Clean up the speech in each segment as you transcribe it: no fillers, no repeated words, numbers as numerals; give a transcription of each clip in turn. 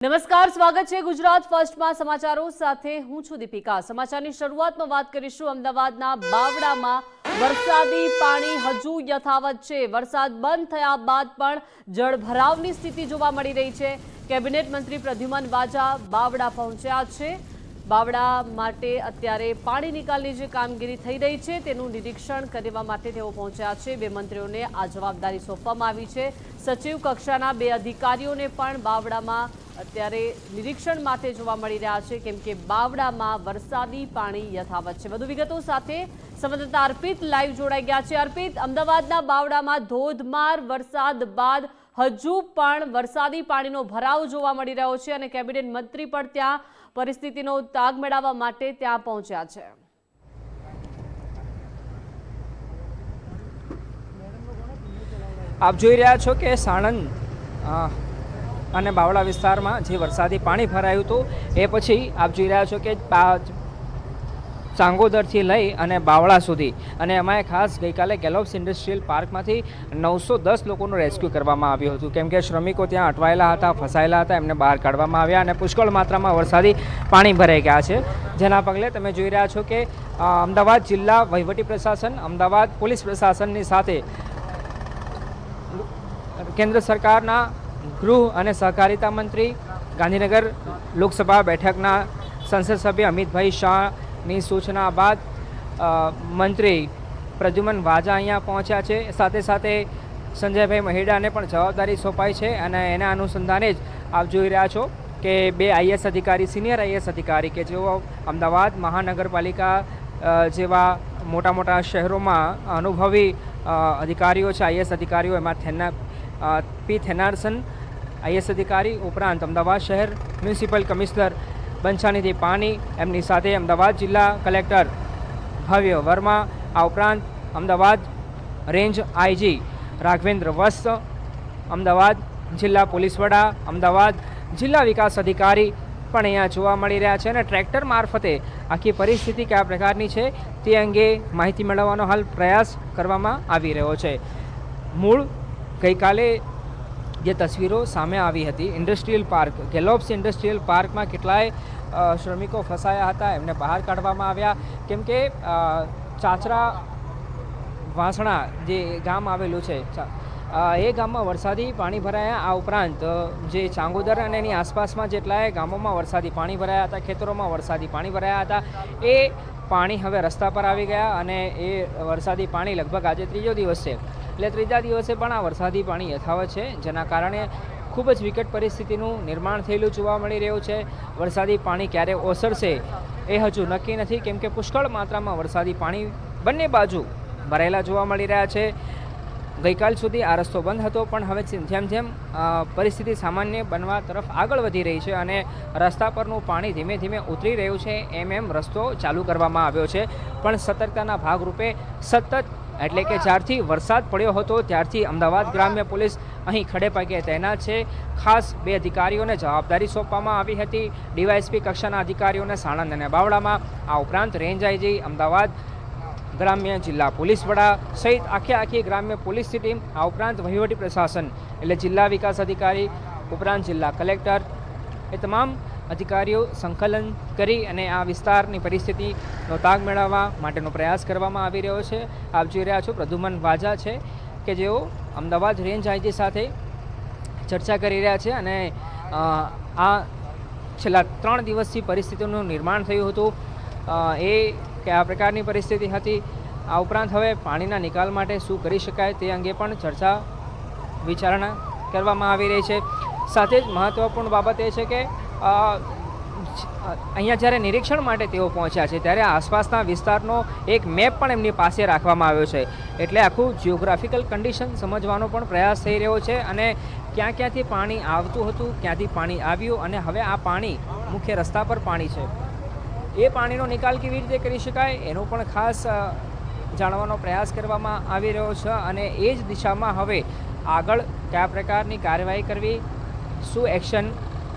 નમસ્કાર, સ્વાગત છે ગુજરાત ફર્સ્ટમાં સમાચારો સાથે હું છું દીપિકા। સમાચારની શરૂઆતમાં વાત કરીશું અમદાવાદના બાવડામાં વરસાદી પાણી હજુ યથાવત છે। વરસાદ બંધ થયા બાદ પણ જળભરાવની સ્થિતિ જોવા મળી રહી છે। કેબિનેટ મંત્રી પ્રદ્યુમન વાજા બાવડા પહોંચ્યા છે। બાવડા માટે અત્યારે પાણી નિકાલની જે કામગીરી થઈ રહી છે તેનું નિરીક્ષણ કરવા માટે તેઓ પહોંચ્યા છે। બે મંત્રીઓને આ જવાબદારી સોંપવામાં આવી છે। સચિવ કક્ષાના બે અધિકારીઓને પણ બાવડામાં અત્યારે નિરીક્ષણ માટે જોવા મળી રહ્યા છે, કેમ કે બાવડામાં વરસાદી પાણી યથાવત છે। વધુ વિગતો સાથે સંવાદદાતા અર્પિત લાઈવ જોડાઈ ગયા છે। અર્પિત, અમદાવાદના બાવડામાં ધોધમાર વરસાદ બાદ હજુ પણ વરસાદી પાણીનો ભરાવ જોવા મળી રહ્યો છે અને કેબિનેટ મંત્રી પણ ત્યાં પરિસ્થિતિનો તાગ મેળવવા માટે ત્યાં પહોંચ્યા છે। આપ જોઈ રહ્યા છો કે સાણંદ અને બાવળા વિસ્તારમાં જે વરસાદી પાણી ભરાયું હતું એ પછી આપ જોઈ રહ્યા છો કે ચાંગોદરથી લઈ અને બાવળા સુધી અને એમાં ખાસ ગઈકાલે ગેલોપ્સ ઇન્ડસ્ટ્રીયલ પાર્કમાંથી 910 લોકોનું રેસ્ક્યુ કરવામાં આવ્યું હતું, કેમ કે શ્રમિકો ત્યાં અટવાયેલા હતા, ફસાયેલા હતા, એમને બહાર કાઢવામાં આવ્યા અને પુષ્કળ માત્રામાં વરસાદી પાણી ભરાઈ ગયા છે। જેના પગલે તમે જોઈ રહ્યા છો કે અમદાવાદ જિલ્લા વહીવટી પ્રશાસન, અમદાવાદ પોલીસ પ્રશાસનની સાથે કેન્દ્ર સરકારના ગૃહ અને સહકારિતા મંત્રી, ગાંધીનગર લોકસભા બેઠકના સંસદ સભ્ય અમિતભાઈ શાહની સૂચના બાદ મંત્રી પ્રદ્યુમન વાજા અહીંયા પહોંચ્યા છે। સાથે સાથે સંજયભાઈ મહેડાને પણ જવાબદારી સોંપાઈ છે અને એના અનુસંધાને જ આપ જોઈ રહ્યા છો કે બે આઈએસ અધિકારી, સિનિયર આઈએસ અધિકારી કે જેઓ અમદાવાદ મહાનગરપાલિકા જેવા મોટા મોટા શહેરોમાં અનુભવી અધિકારીઓ છે, આઈએસ અધિકારીઓ, એમાં પી થેનારસન આઈએસ અધિકારી ઉપરાંત અમદાવાદ શહેર મ્યુનિસિપલ કમિશનર બંછાનિધિ પાની, એમની સાથે અમદાવાદ જિલ્લા કલેક્ટર ભવ્ય વર્મા, આ ઉપરાંત અમદાવાદ રેન્જ આઈજી રાઘવેન્દ્ર વસ્ત, અમદાવાદ જિલ્લા પોલીસ વડા, અમદાવાદ જિલ્લા વિકાસ અધિકારી પણ અહીંયા જોવા મળી રહ્યા છે અને ટ્રેક્ટર મારફતે આખી પરિસ્થિતિ કયા પ્રકારની છે તે અંગે માહિતી મેળવવાનો હાલ પ્રયાસ કરવામાં આવી રહ્યો છે। મૂળ ગઈકાલે જે તસવીરો સામે આવી હતી ઇન્ડસ્ટ્રીયલ પાર્ક, ગેલોપ્સ ઇન્ડસ્ટ્રીયલ પાર્કમાં કેટલાય શ્રમિકો ફસાયા હતા, એમને બહાર કાઢવામાં આવ્યા, કેમ કે ચાચરા વાસણા જે ગામ આવેલું છે એ ગામમાં વરસાદી પાણી ભરાયા। આ ઉપરાંત જે ચાંગોદર અને એની આસપાસમાં જેટલાય ગામોમાં વરસાદી પાણી ભરાયા હતા, ખેતરોમાં વરસાદી પાણી ભરાયા હતા, એ પાણી હવે રસ્તા પર આવી ગયા અને એ વરસાદી પાણી લગભગ આજે ત્રીજો દિવસ છે, એટલે ત્રીજા દિવસે પણ આ વરસાદી પાણી યથાવત છે, જેના કારણે ખૂબ જ વિકટ પરિસ્થિતિનું નિર્માણ થયેલું જોવા મળી રહ્યું છે। વરસાદી પાણી ક્યારે ઓસરશે એ હજુ નક્કી નથી, કેમ કે પુષ્કળ માત્રામાં વરસાદી પાણી બંને બાજુ ભરાયેલા જોવા મળી રહ્યા છે। ગઈકાલ સુધી આ રસ્તો બંધ હતો, પણ હવે જેમ જેમ પરિસ્થિતિ સામાન્ય બનવા તરફ આગળ વધી રહી છે અને રસ્તા પરનું પાણી ધીમે ધીમે ઉતરી રહ્યું છે, એમ રસ્તો ચાલુ કરવામાં આવ્યો છે, પણ સતર્કતાના ભાગરૂપે સતત, એટલે કે જ્યારથી વરસાદ પડ્યો હતો ત્યારથી અમદાવાદ ગ્રામ્ય પોલીસ અહીં ખડે પગે તૈનાત છે। ખાસ બે અધિકારીઓને જવાબદારી સોંપવામાં આવી હતી, ડીવાયએસપી કક્ષાના અધિકારીઓને સાણંદ અને બાવળામાં, આ ઉપરાંત રેન્જ આઈજી અમદાવાદ, ગ્રામ્ય જિલ્લા પોલીસ વડા સહિત આખી ગ્રામ્ય પોલીસની ટીમ, આ ઉપરાંત વહીવટી પ્રશાસન એટલે જિલ્લા વિકાસ અધિકારી ઉપરાંત જિલ્લા કલેક્ટર, એ તમામ અધિકારીઓ સંકલન કરી અને આ વિસ્તારની પરિસ્થિતિનો તાગ મેળવવા માટેનો પ્રયાસ કરવામાં આવી રહ્યો છે। આપ જોઈ રહ્યા છો પ્રદ્યુમન વાજા છે કે જેઓ અમદાવાદ રેન્જ આઈજી સાથે ચર્ચા કરી રહ્યા છે અને આ છેલ્લા 3 દિવસથી પરિસ્થિતિનું નિર્માણ થયું હતું એ કયા પ્રકારની પરિસ્થિતિ હતી, આ ઉપરાંત હવે પાણીના નિકાલ માટે શું કરી શકાય તે અંગે પણ ચર્ચા વિચારણા કરવામાં આવી રહી છે। સાથે જ મહત્ત્વપૂર્ણ બાબત એ છે કે અહીંયા જ્યારે નિરીક્ષણ માટે તેઓ પહોંચ્યા છે ત્યારે આસપાસના વિસ્તારનો એક મેપ પણ એમની પાસે રાખવામાં આવ્યો છે, એટલે આખું જિયોગ્રાફિકલ કન્ડિશન સમજવાનો પણ પ્રયાસ થઈ રહ્યો છે અને ક્યાંથી પાણી આવતું હતું, ક્યાંથી પાણી આવ્યું અને હવે આ પાણી મુખ્ય રસ્તા પર પાણી છે, એ પાણીનો નિકાલ કેવી રીતે કરી શકાય એનો પણ ખાસ જાણવાનો પ્રયાસ કરવામાં આવી રહ્યો છે અને એ જ દિશામાં હવે આગળ કયા પ્રકારની કાર્યવાહી કરવી, શું એક્શન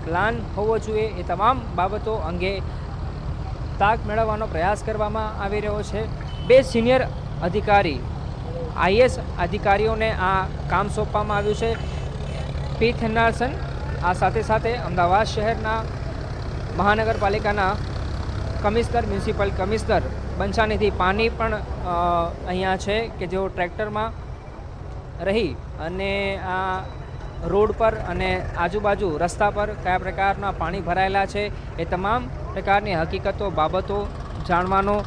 પ્લાન હોવો જોઈએ, એ તમામ બાબતો અંગે તાક મેળવવાનો પ્રયાસ કરવામાં આવી રહ્યો છે। બે સિનિયર અધિકારી આઈએસ અધિકારીઓને આ કામ સોંપવામાં આવ્યું છે, પી થેનારસન આ સાથે સાથે અમદાવાદ શહેરના મહાનગરપાલિકાના કમિશનર મ્યુનિસિપલ કમિશનર બંછાનિધિ પાની પણ અહીંયા છે કે જેઓ ટ્રેક્ટરમાં રહી અને આ રોડ પર અને આજુબાજુ રસ્તા પર કયા પ્રકારના પાણી ભરાયેલા છે એ તમામ પ્રકારની હકીકતો બાબતો જાણવાનો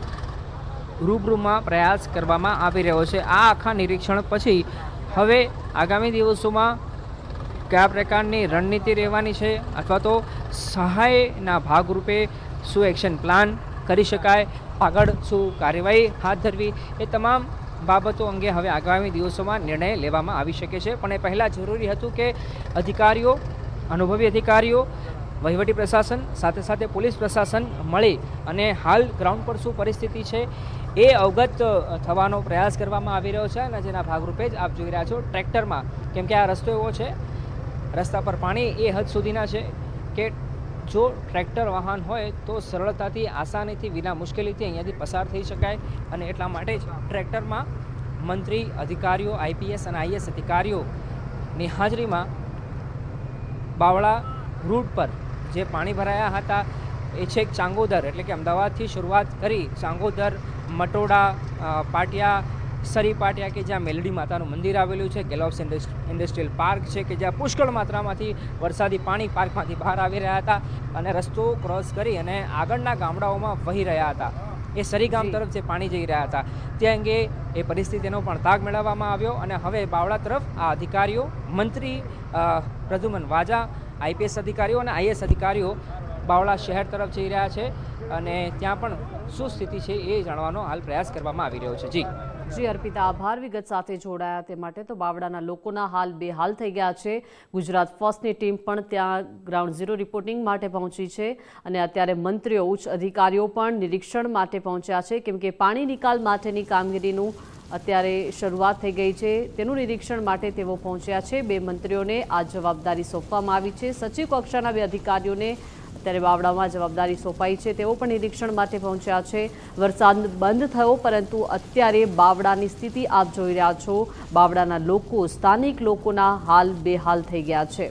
રૂબરૂમાં પ્રયાસ કરવામાં આવી રહ્યો છે. આ આખા નિરીક્ષણ પછી હવે આગામી દિવસોમાં કયા પ્રકારની રણનીતિ રહેવાની છે અથવા તો સહાયના ભાગરૂપે શું એક્શન પ્લાન કરી શકાય, આગળ શું કાર્યવાહી હાથ ધરવી, એ તમામ બાબતો અંગે હવે આગામી દિવસોમાં નિર્ણય લેવામાં આવી શકે છે. પણ એ પહેલાં જરૂરી હતું કે અધિકારીઓ, અનુભવી અધિકારીઓ, વહીવટી પ્રશાસન સાથે સાથે પોલીસ પ્રશાસન મળી અને હાલ ગ્રાઉન્ડ પર શું પરિસ્થિતિ છે એ અવગત થવાનો પ્રયાસ કરવામાં આવી રહ્યો છે. અને જેના ભાગરૂપે જ આપ જોઈ રહ્યા છો ટ્રેક્ટરમાં, કેમ કે આ રસ્તો એવો છે, રસ્તા પર પાણી એ હદ સુધીના છે કે જો ટ્રેક્ટર વાહન હોય તો સરળતાથી, આસાનીથી, વિના મુશ્કેલીથી અહીંયાથી પસાર થઈ શકાય. અને એટલા માટે જ ટ્રેક્ટરમાં મંત્રી, અધિકારીઓ, આઈપીએસ અને આઈએસ અધિકારીઓની હાજરીમાં બાવળા રૂટ પર જે પાણી ભરાયા હતા એ છેક ચાંગોદર એટલે કે અમદાવાદથી શરૂઆત કરી ચાંગોદર, મટોડા, પાટિયા, સરી પાટિયા કે જ્યાં મેલડી માતાનું મંદિર આવેલું છે, ગેલોપ્સ ઇન્ડસ્ટ્રીયલ પાર્ક છે કે જ્યાં પુષ્કળ માત્રામાંથી વરસાદી પાણી પાર્કમાંથી બહાર આવી રહ્યા હતા અને રસ્તો ક્રોસ કરી અને આગળના ગામડાઓમાં વહી રહ્યા હતા. એ સરી ગામ તરફ જે પાણી જઈ રહ્યા હતા તે અંગે એ પરિસ્થિતિનો પણ તાગ મેળવવામાં આવ્યો. અને હવે બાવળા તરફ આ અધિકારીઓ, મંત્રી પ્રદ્યુમન વાજા, આઈપીએસ અધિકારીઓ અને આઈએસ અધિકારીઓ બાવળા શહેર તરફ જઈ રહ્યા છે અને ત્યાં પણ શું સ્થિતિ છે એ જાણવાનો હાલ પ્રયાસ કરવામાં આવી રહ્યો છે. જી અર્પિતા, આભાર વિગત સાથે જોડાયા તે માટે. તો બાવળાના લોકોના હાલ બેહાલ થઈ ગયા છે. ગુજરાત ફર્સ્ટની ટીમ પણ ત્યાં ગ્રાઉન્ડ ઝીરો રિપોર્ટિંગ માટે પહોંચી છે અને અત્યારે મંત્રીઓ, ઉચ્ચ અધિકારીઓ પણ નિરીક્ષણ માટે પહોંચ્યા છે, કેમ કે પાણી નિકાલ માટેની કામગીરીનું અત્યારે શરૂઆત થઈ ગઈ છે. તેનું નિરીક્ષણ માટે તેઓ પહોંચ્યા છે. 2 મંત્રીઓને આ જવાબદારી સોંપવામાં આવી છે. સચિવ કક્ષાના 2 અધિકારીઓને અત્યારે બાવળામાં જવાબદારી સોંપાઈ છે. તેઓ પણ નિરીક્ષણ માટે પહોંચ્યા છે. વરસાદ બંધ થયો પરંતુ અત્યારે બાવળાની સ્થિતિ આપ જોઈ રહ્યા છો. બાવળાના લોકો, સ્થાનિક લોકોના હાલ બેહાલ થઈ ગયા છે.